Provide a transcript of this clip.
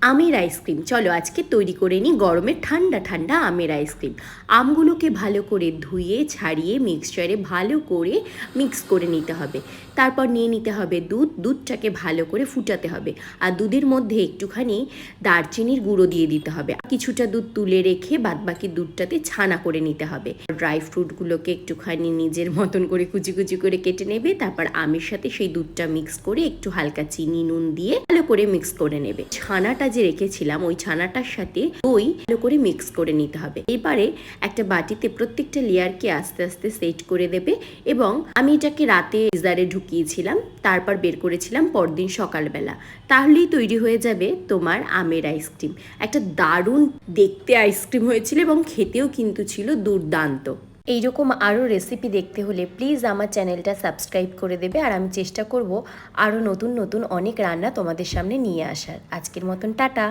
আমের আইসক্রিম। চলো আজকে তৈরি করে নিই গরমের ঠান্ডা ঠান্ডা আমের আইসক্রিম। আমগুলোকে ভালো করে ধুয়ে ছাড়িয়ে মিক্সচারে ভালো করে মিক্স করে নিতে হবে। তারপর নিয়ে নিতে হবে দুধ, দুধটাকে ভালো করে ফুটাতে হবে। আর দুধের মধ্যে একটুখানি দারচিনির গুঁড়ো দিয়ে দিতে হবে। কিছুটা দুধ তুলে রেখে বাদবাকি দুধটাতে ছানা করে নিতে হবে। ড্রাই ফ্রুটগুলোকে একটুখানি নিজের মতন করে কুচি কুচি করে কেটে নেবে। তারপর আমের সাথে সেই দুধটা মিক্স করে একটু হালকা চিনি নুন দিয়ে ভালো করে মিক্স করে নেবে। ছানাটা যে রেখেছিলাম ওই ছানাটার সাথে দই ভালো করে মিক্স করে নিতে হবে। এবারে একটা বাটিতে প্রত্যেকটা লেয়ারকে আস্তে আস্তে সেট করে দেবে। এবং আমি এটাকে রাতে ফ্রিজারে ঢুকিয়েছিলাম, তারপর বের করেছিলাম পরদিন সকালবেলা। তাহলেই তৈরি হয়ে যাবে তোমার আমের আইসক্রিম। একটা দারুণ দেখতে আইসক্রিম হয়েছিল এবং খেতেও কিন্তু ছিল দুর্দান্ত। এইরকম আরও রেসিপি দেখতে হলে প্লিজ আমার চ্যানেলটা সাবস্ক্রাইব করে দেবে। আর আমি চেষ্টা করব আরও নতুন নতুন অনেক রান্না তোমাদের সামনে নিয়ে আসার। আজকের মতন টাটা।